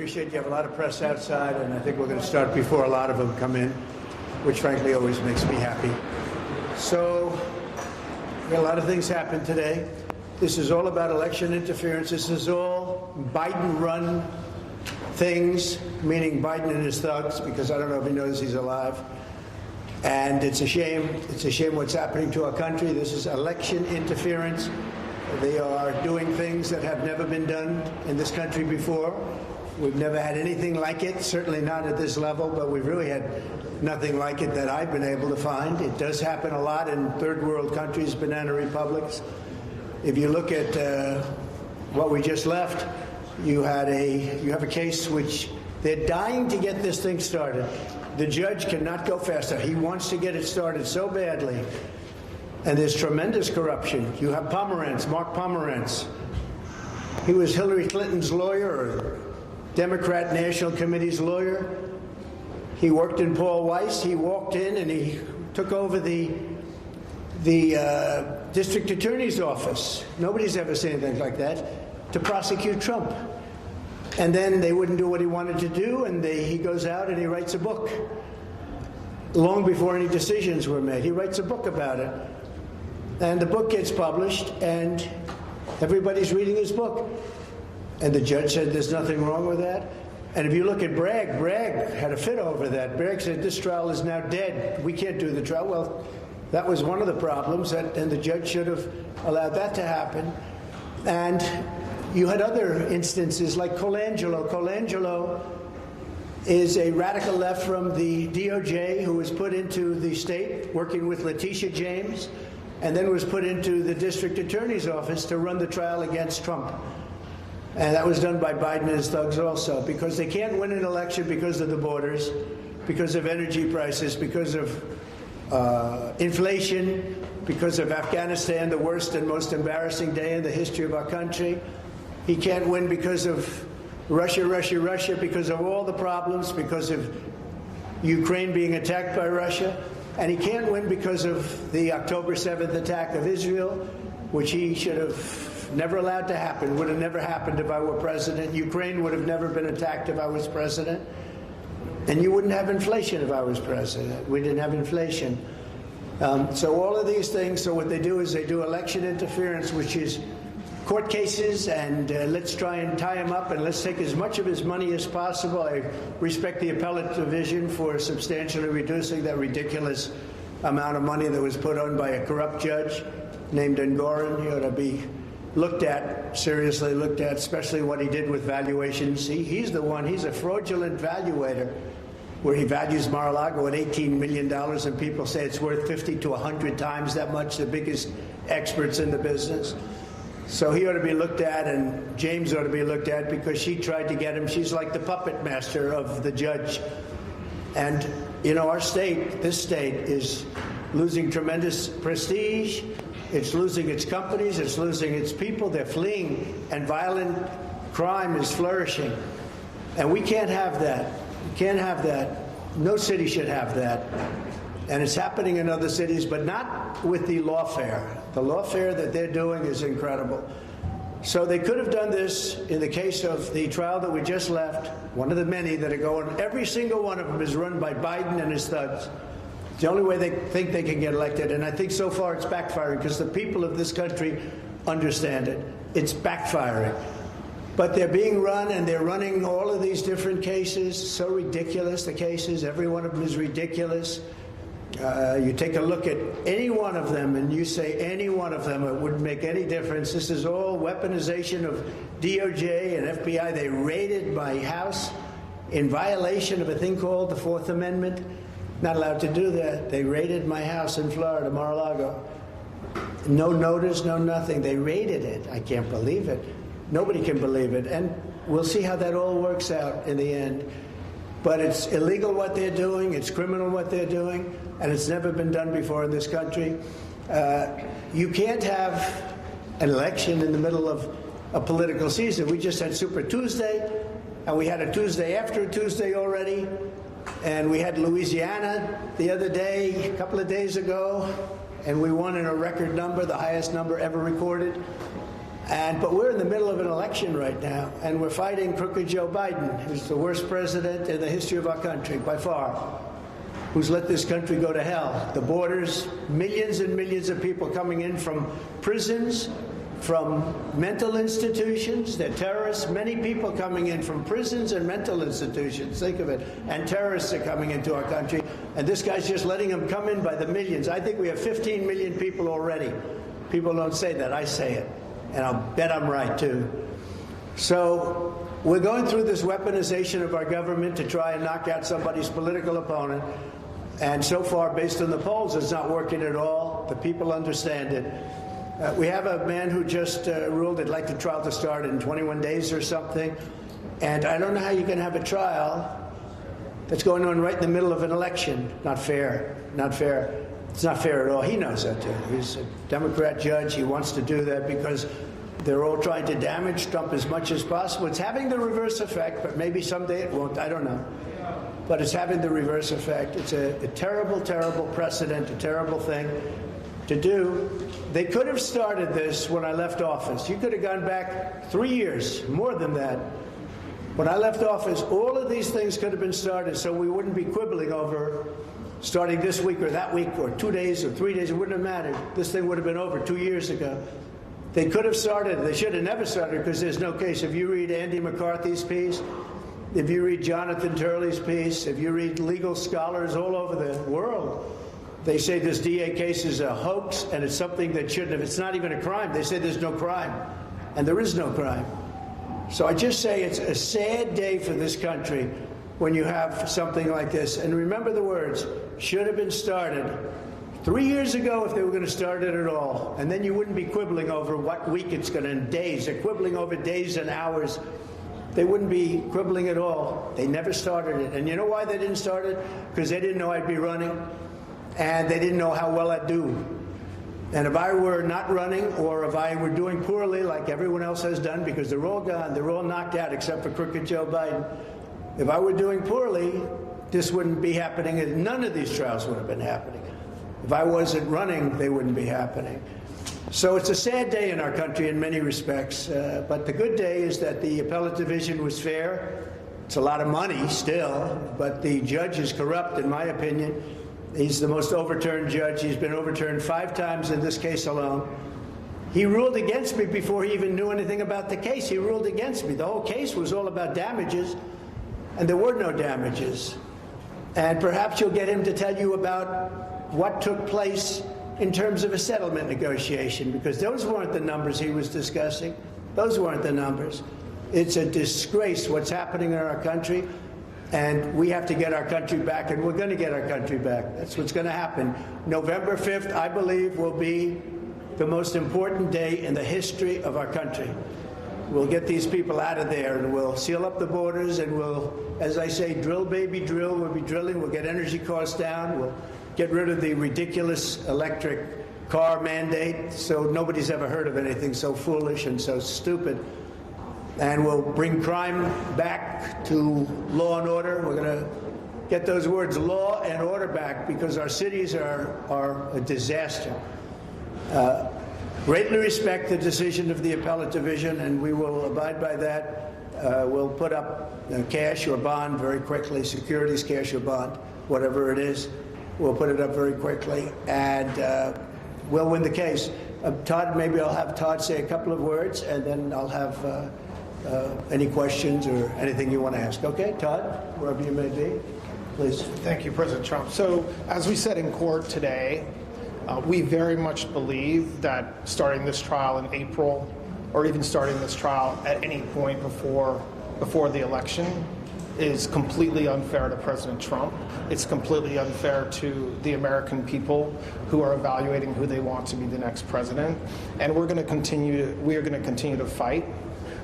appreciate you have a lot of press outside, and I think we're going to start before a lot of them come in, which frankly always makes me happy. So, a lot of things happened today. This is all about election interference. This is all Biden-run things, meaning Biden and his thugs, because I don't know if he knows he's alive. And it's a shame. It's a shame what's happening to our country. This is election interference. They are doing things that have never been done in this country before. We've never had anything like it, certainly not at this level, but we've really had nothing like it that I've been able to find. It does happen a lot in third world countries, banana republics. If you look at what we just left, you have a case which they're dying to get this thing started. The judge cannot go faster. He wants to get it started so badly. And there's tremendous corruption. You have Pomerantz, Mark Pomerantz. He was Hillary Clinton's lawyer, or Democrat National Committee's lawyer. He worked in Paul Weiss. He walked in and he took over the district attorney's office. Nobody's ever seen anything like that, to prosecute Trump. And then they wouldn't do what he wanted to do, and he goes out and he writes a book. Long before any decisions were made, he writes a book about it. And the book gets published, and everybody's reading his book. And the judge said there's nothing wrong with that. And if you look at Bragg had a fit over that. Bragg said this trial is now dead. We can't do the trial. Well, that was one of the problems, and the judge should have allowed that to happen. And you had other instances like Colangelo. Colangelo is a radical left from the DOJ who was put into the state working with Letitia James, and then was put into the district attorney's office to run the trial against Trump. And that was done by Biden and his thugs also, because they can't win an election because of the borders, because of energy prices, because of inflation, because of Afghanistan, the worst and most embarrassing day in the history of our country. He can't win because of Russia, because of all the problems, because of Ukraine being attacked by Russia. And he can't win because of the October 7th attack of Israel, which he should have never allowed to happen. Would have never happened if I were president. Ukraine would have never been attacked if I was president. And you wouldn't have inflation if I was president. We didn't have inflation. So all of these things, so what they do is they do election interference, which is court cases, and let's try and tie him up, and let's take as much of his money as possible. I respect the appellate division for substantially reducing that ridiculous amount of money that was put on by a corrupt judge named Engoron. He ought to be looked at, seriously looked at, especially what he did with valuations. He's the one, he's a fraudulent valuator, where he values Mar-a-Lago at $18 million, and people say it's worth 50 to 100 times that much, the biggest experts in the business. So he ought to be looked at, and James ought to be looked at, because she tried to get him. She's like the puppet master of the judge. And, you know, our state, this state, is losing tremendous prestige. It's losing its companies. It's losing its people. They're fleeing, and violent crime is flourishing. And we can't have that. We can't have that. No city should have that. And it's happening in other cities, but not with the lawfare. The lawfare that they're doing is incredible. So they could have done this in the case of the trial that we just left, one of the many that are going. Every single one of them is run by Biden and his thugs. It's the only way they think they can get elected. And I think so far it's backfiring, because the people of this country understand it. It's backfiring. But they're being run, and they're running all of these different cases. So ridiculous, the cases. Every one of them is ridiculous. You take a look at any one of them, and you say any one of them, it wouldn't make any difference. This is all weaponization of DOJ and FBI. They raided my house in violation of a thing called the Fourth Amendment. Not allowed to do that. They raided my house in Florida, Mar-a-Lago. No notice, no nothing. They raided it. I can't believe it. Nobody can believe it. And we'll see how that all works out in the end. But it's illegal what they're doing. It's criminal what they're doing. And it's never been done before in this country. You can't have an election in the middle of a political season. We just had Super Tuesday, and we had a Tuesday after a Tuesday already. And we had Louisiana the other day, a couple of days ago, and we won in a record number, the highest number ever recorded. But we're in the middle of an election right now, and we're fighting crooked Joe Biden, who's the worst president in the history of our country, by far, who's let this country go to hell. The borders, millions and millions of people coming in from prisons, from mental institutions. They're terrorists. Many people coming in from prisons and mental institutions. Think of it. And terrorists are coming into our country. And this guy's just letting them come in by the millions. I think we have 15 million people already. People don't say that. I say it. And I'll bet I'm right, too. So we're going through this weaponization of our government to try and knock out somebody's political opponent. And so far, based on the polls, it's not working at all. The people understand it. We have a man who just ruled he'd like the trial to start in 21 days or something. And I don't know how you can have a trial that's going on right in the middle of an election. Not fair. Not fair. It's not fair at all. He knows that, too. He's a Democrat judge. He wants to do that because they're all trying to damage Trump as much as possible. It's having the reverse effect, but maybe someday it won't. I don't know. But it's having the reverse effect. It's a terrible, terrible precedent, a terrible thing to do. They could have started this when I left office. You could have gone back 3 years, more than that. When I left office, all of these things could have been started so we wouldn't be quibbling over starting this week or that week or 2 days or 3 days. It wouldn't have mattered. This thing would have been over 2 years ago. They could have started. They should have never started because there's no case. If you read Andy McCarthy's piece, if you read Jonathan Turley's piece, if you read legal scholars all over the world, they say this DA case is a hoax and it's something that shouldn't have. It's not even a crime. They say there's no crime, and there is no crime. So I just say it's a sad day for this country when you have something like this. And remember the words, should have been started 3 years ago if they were going to start it at all. And then you wouldn't be quibbling over what week it's going to, in days. They're quibbling over days and hours. They wouldn't be quibbling at all. They never started it. And you know why they didn't start it? Because they didn't know I'd be running. And they didn't know how well I'd do. And if I were not running, or if I were doing poorly like everyone else has done, because they're all gone, they're all knocked out except for crooked Joe Biden. If I were doing poorly, this wouldn't be happening, and none of these trials would have been happening. If I wasn't running, they wouldn't be happening. So it's a sad day in our country in many respects, but the good day is that the appellate division was fair. It's a lot of money still, but the judge is corrupt, in my opinion. He's the most overturned judge. He's been overturned 5 times in this case alone. He ruled against me before he even knew anything about the case. He ruled against me. The whole case was all about damages, and there were no damages. And perhaps you'll get him to tell you about what took place in terms of a settlement negotiation, because those weren't the numbers he was discussing. Those weren't the numbers. It's a disgrace what's happening in our country. And we have to get our country back, and we're going to get our country back. That's what's going to happen. November 5th, I believe, will be the most important day in the history of our country. We'll get these people out of there, and we'll seal up the borders, and we'll, as I say, drill, baby, drill. We'll be drilling. We'll get energy costs down. We'll get rid of the ridiculous electric car mandate, so nobody's ever heard of anything so foolish and so stupid. And we'll bring crime back to law and order. We're going to get those words law and order back, because our cities are a disaster. Greatly respect the decision of the appellate division, and we will abide by that. We'll put up cash or bond very quickly, securities, cash or bond, whatever it is. We'll put it up very quickly, and we'll win the case. Todd, maybe I'll have Todd say a couple of words, and then I'll have any questions or anything you want to ask. Okay, Todd, wherever you may be, please. Thank you, President Trump. So, as we said in court today, we very much believe that starting this trial in April, or even starting this trial at any point before the election, is completely unfair to President Trump. It's completely unfair to the American people who are evaluating who they want to be the next president. And we are going to continue to fight.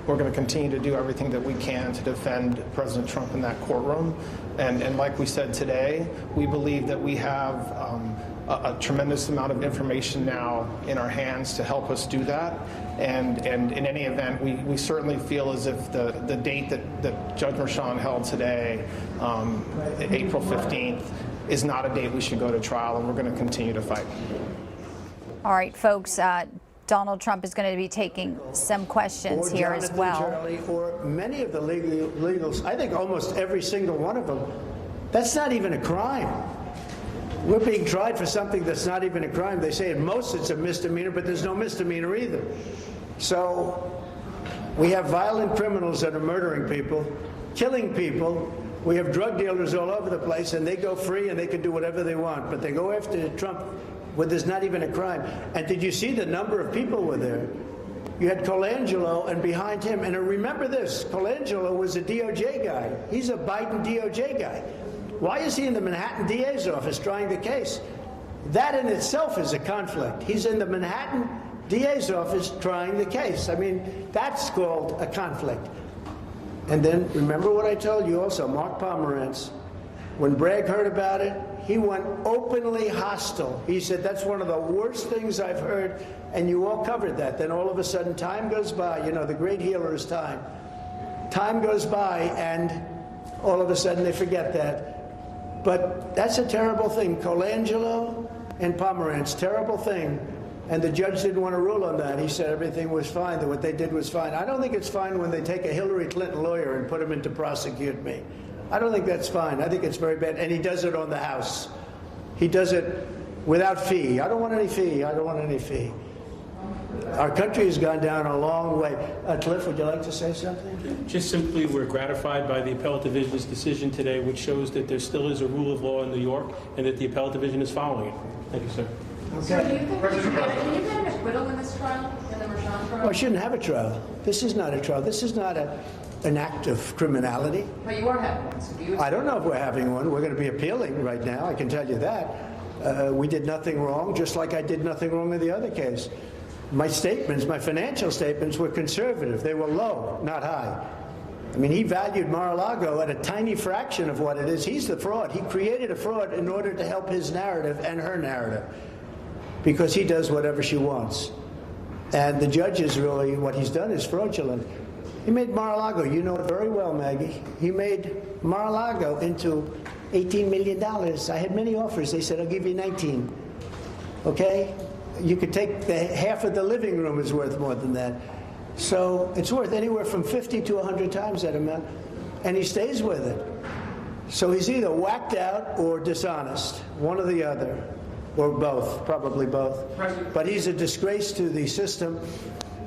We're going to continue to do everything that we can to defend President Trump in that courtroom. And like we said today, we believe that we have a tremendous amount of information now in our hands to help us do that. And in any event, we certainly feel as if the date that Judge Merchan held today, April 15th, is not a date we should go to trial, and we're going to continue to fight. All right, folks. Donald Trump is going to be taking some questions here as well. Charlie, or many of the legals, I think almost every single one of them, that's not even a crime. We're being tried for something that's not even a crime. They say at most it's a misdemeanor, but there's no misdemeanor either. So we have violent criminals that are murdering people, killing people. We have drug dealers all over the place, and they go free and they can do whatever they want. But they go after Trump when there's not even a crime. And did you see the number of people were there? You had Colangelo, and behind him, and remember this, Colangelo was a DOJ guy. He's a Biden DOJ guy. Why is he in the Manhattan DA's office trying the case? That in itself is a conflict. He's in the Manhattan DA's office trying the case. I mean, that's called a conflict. And then remember what I told you also, Mark Pomerantz, when Bragg heard about it, he went openly hostile. He said, that's one of the worst things I've heard, and you all covered that. Then all of a sudden, time goes by. You know, the great healer is time. Time goes by, and all of a sudden they forget that. But that's a terrible thing. Colangelo and Pomerantz, terrible thing. And the judge didn't want to rule on that. He said everything was fine, that what they did was fine. I don't think it's fine when they take a Hillary Clinton lawyer and put him in to prosecute me. I don't think that's fine. I think it's very bad. And he does it on the House. He does it without fee. I don't want any fee. I don't want any fee. Our country has gone down a long way. Cliff, would you like to say something? Just simply, we're gratified by the Appellate Division's decision today, which shows that there still is a rule of law in New York and that the Appellate Division is following it. Thank you, sir. Okay. So do you think can you get an acquittal in this trial, in the Merchan trial? Well, I shouldn't have a trial. This is not a trial. This is not an act of criminality. But you are having one, so do you I don't know if we're having one. We're going to be appealing right now, I can tell you that. We did nothing wrong, just like I did nothing wrong in the other case. My statements, my financial statements were conservative. They were low, not high. I mean, he valued Mar-a-Lago at a tiny fraction of what it is. He's the fraud. He created a fraud in order to help his narrative and her narrative, because he does whatever she wants. And the judge is really, what he's done is fraudulent. He made Mar-a-Lago, you know it very well, Maggie. He made Mar-a-Lago into $18 million. I had many offers. They said, I'll give you 19. Okay? You could take half of the living room is worth more than that. So it's worth anywhere from 50 to 100 times that amount. And he stays with it. So he's either whacked out or dishonest, one or the other, or both, probably both. But he's a disgrace to the system.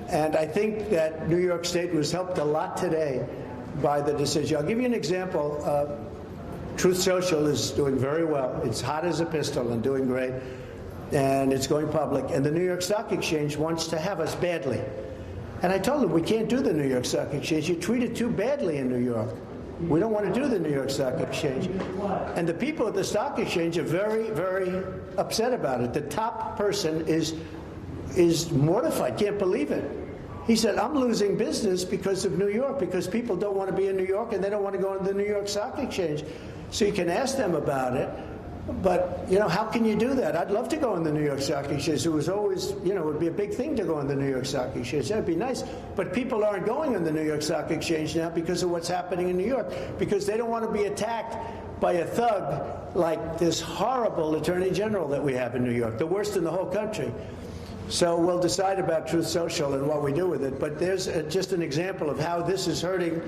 And I think that New York State was helped a lot today by the decision. I'll give you an example. Truth Social is doing very well. It's hot as a pistol and doing great. And it's going public. And the New York Stock Exchange wants to have us badly. And I told them, we can't do the New York Stock Exchange. You treat it too badly in New York. We don't want to do the New York Stock Exchange. And the people at the Stock Exchange are very, very upset about it. The top person is mortified, can't believe it. He said, I'm losing business because of New York, because people don't want to be in New York and they don't want to go to the New York Stock Exchange. So you can ask them about it. But, you know, how can you do that? I'd love to go on the New York Stock Exchange. It was always, you know, it would be a big thing to go on the New York Stock Exchange. That'd be nice. But people aren't going on the New York Stock Exchange now because of what's happening in New York, because they don't want to be attacked by a thug like this horrible Attorney General that we have in New York, the worst in the whole country. So we'll decide about Truth Social and what we do with it. But there's just an example of how this is hurting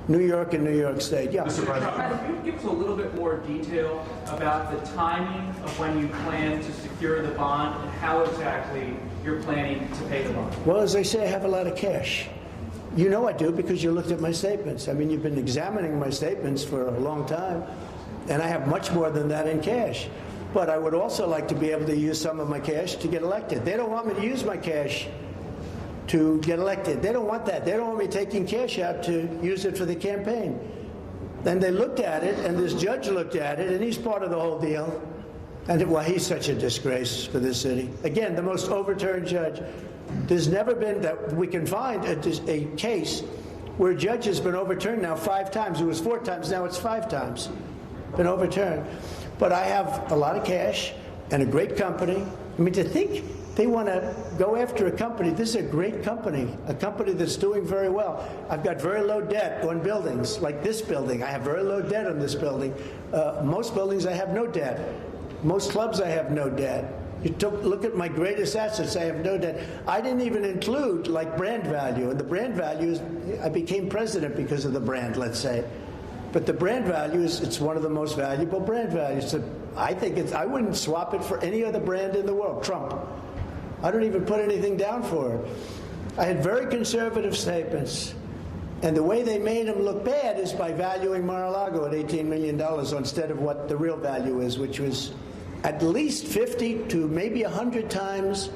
New York and New York State. Yeah. Mr. President, can you give us a little bit more detail about the timing of when you plan to secure the bond and how exactly you're planning to pay the bond? Well, as I say, I have a lot of cash. You know I do, because you looked at my statements. I mean, you've been examining my statements for a long time, and I have much more than that in cash. But I would also like to be able to use some of my cash to get elected. They don't want me to use my cash to get elected. They don't want that. They don't want me taking cash out to use it for the campaign. Then they looked at it, and this judge looked at it, and he's part of the whole deal. And, well, he's such a disgrace for this city. Again, the most overturned judge. There's never been, that we can find, a case where a judge has been overturned now 5 times. It was 4 times, now it's 5 times. Been overturned. But I have a lot of cash and a great company. I mean, to think they want to go after a company. This is a great company, a company that's doing very well. I've got very low debt on buildings, like this building. I have very low debt on this building. Most buildings I have no debt. Most clubs I have no debt. Look at my greatest assets. I have no debt. I didn't even include like brand value. And the brand value is, I became president because of the brand, let's say. But the brand value is, it's one of the most valuable brand values. So I wouldn't swap it for any other brand in the world. Trump. I don't even put anything down for it. I had very conservative statements. And the way they made him look bad is by valuing Mar-a-Lago at $18 million instead of what the real value is, which was at least 50 to maybe 100 times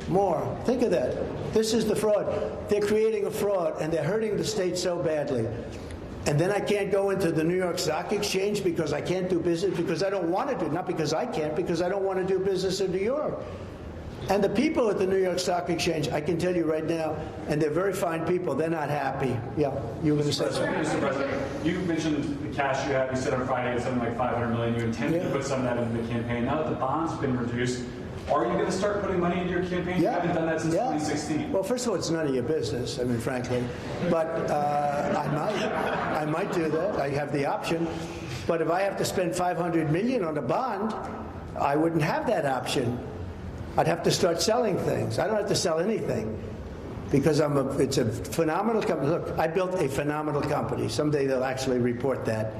more. Think of that. This is the fraud. They're creating a fraud, and they're hurting the state so badly. And then I can't go into the New York Stock Exchange because I can't do business, because I don't want to do, not because I can't, because I don't want to do business in New York. And the people at the New York Stock Exchange, I can tell you right now, and they're very fine people, they're not happy. Yeah, you were going to say something. Mr. President, you mentioned the cash you have. You said on Friday it's something like $500 million. You intended to put some of that into the campaign. Now that the bond's been reduced, are you going to start putting money into your campaign? You haven't done that since 2016. Well, first of all, it's none of your business, I mean, frankly. But I might do that. I have the option. But if I have to spend $500 million on a bond, I wouldn't have that option. I'd have to start selling things. I don't have to sell anything because it's a phenomenal company. Look, I built a phenomenal company. Someday they'll actually report that.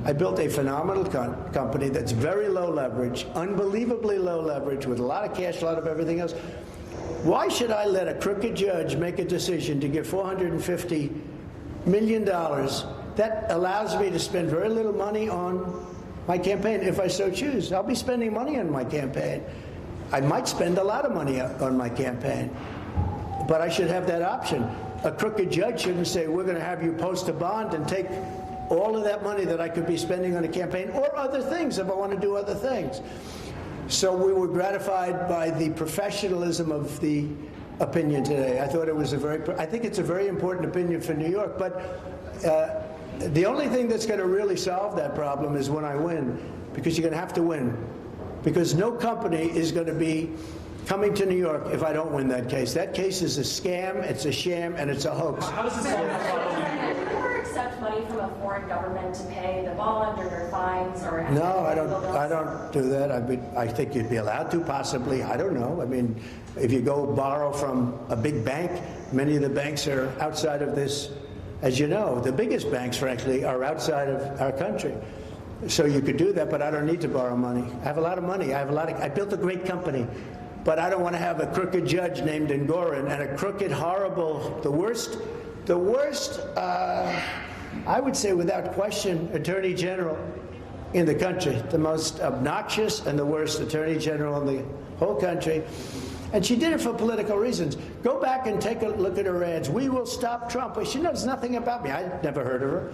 I built a phenomenal company that's very low leverage, unbelievably low leverage, with a lot of cash, a lot of everything else. Why should I let a crooked judge make a decision to give $450 million that allows me to spend very little money on my campaign if I so choose? I'll be spending money on my campaign. I might spend a lot of money on my campaign, but I should have that option. A crooked judge shouldn't say, we're going to have you post a bond and take all of that money that I could be spending on a campaign or other things if I want to do other things. So we were gratified by the professionalism of the opinion today. I thought it was I think it's a very important opinion for New York, but the only thing that's going to really solve that problem is when I win, because you're going to have to win. Because no company is going to be coming to New York if I don't win that case. That case is a scam, it's a sham, and it's a hoax. How does this solve that problem? Have you ever accept money from a foreign government to pay the bond or their fines or? No, I don't do that. I think you'd be allowed to, possibly. I don't know. I mean, if you go borrow from a big bank, many of the banks are outside of this. As you know, the biggest banks, frankly, are outside of our country. So you could do that, but I don't need to borrow money. I have a lot of money. I built a great company, but I don't want to have a crooked judge named Engoron and a crooked, horrible, the worst, I would say without question, Attorney General in the country, the most obnoxious and the worst Attorney General in the whole country. And she did it for political reasons. Go back and take a look at her ads. We will stop Trump. Well, she knows nothing about me. I'd never heard of her.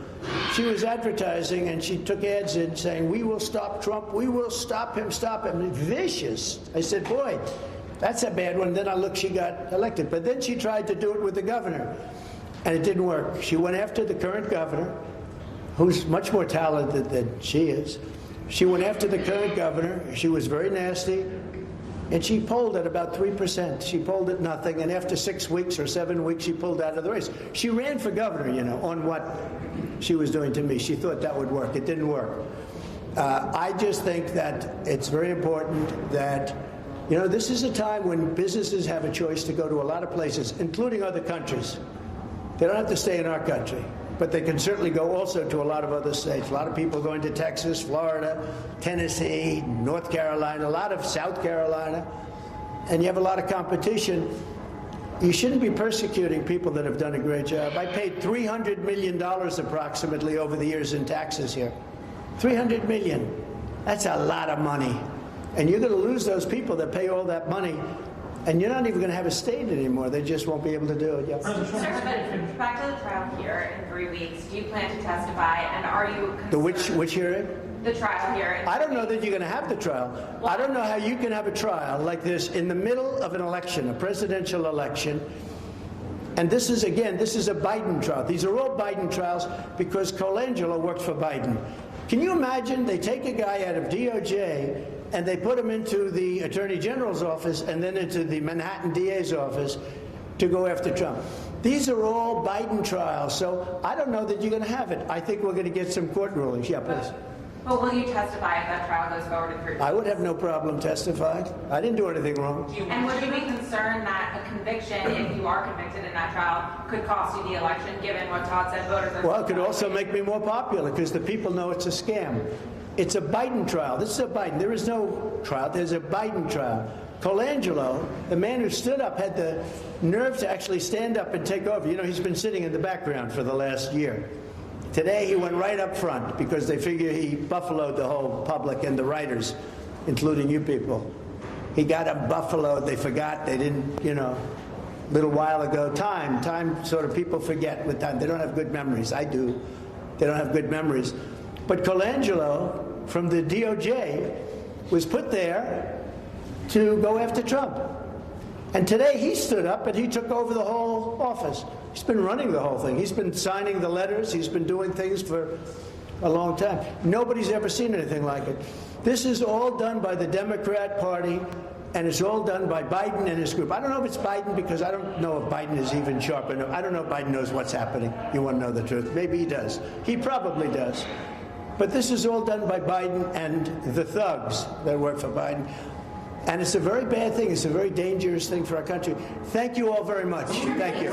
She was advertising, and she took ads in saying, we will stop Trump. We will stop him, stop him. Vicious. I said, boy, that's a bad one. Then I looked, she got elected. But then she tried to do it with the governor, and it didn't work. She went after the current governor, who's much more talented than she is. She went after the current governor. She was very nasty. And she polled at about 3%. She polled at nothing, and after 6 weeks or 7 weeks, she pulled out of the race. She ran for governor, you know, on what she was doing to me. She thought that would work. It didn't work. I just think that it's very important that, you know, this is a time when businesses have a choice to go to a lot of places, including other countries. They don't have to stay in our country, but they can certainly go also to a lot of other states. A lot of people going to Texas, Florida, Tennessee, North Carolina, a lot of South Carolina, and you have a lot of competition. You shouldn't be persecuting people that have done a great job. I paid $300 million approximately over the years in taxes here. $300 million. That's a lot of money. And you're going to lose those people that pay all that money, and you're not even going to have a state anymore. They just won't be able to do it. Yep. Sir, but back to the trial here in 3 weeks. Do you plan to testify, and are you concerned? Which hearing? The trial here. I don't know that you're going to have the trial. I don't know how you can have a trial like this in the middle of an election, a presidential election. And this is a Biden trial. These are all Biden trials because Colangelo worked for Biden. Can you imagine they take a guy out of DOJ and they put him into the Attorney General's office and then into the Manhattan DA's office to go after Trump? These are all Biden trials, so I don't know that you're going to have it. I think we're going to get some court rulings. Yeah, please. But will you testify if that trial goes forward in 3 weeks? I would have no problem testifying. I didn't do anything wrong. And would you be concerned that a conviction, if you are convicted in that trial, could cost you the election, given what Todd said voters are... Well, it could also make me more popular because the people know it's a scam. It's a Biden trial. This is a Biden. There is no trial. There's a Biden trial. Colangelo, the man who stood up, had the nerve to actually stand up and take over. You know, he's been sitting in the background for the last year. Today, he went right up front because they figure he buffaloed the whole public and the writers, including you people. He got them buffaloed. They forgot. They didn't, you know, a little while ago. Time sort of people forget with time. They don't have good memories. I do. They don't have good memories. But Colangelo from the DOJ was put there to go after Trump. And today he stood up and he took over the whole office. He's been running the whole thing. He's been signing the letters. He's been doing things for a long time. Nobody's ever seen anything like it. This is all done by the Democrat Party, and it's all done by Biden and his group. I don't know if it's Biden because I don't know if Biden is even sharp enough. I don't know if Biden knows what's happening. You want to know the truth? Maybe he does. He probably does. But this is all done by Biden and the thugs that work for Biden. And it's a very bad thing. It's a very dangerous thing for our country. Thank you all very much. Thank you.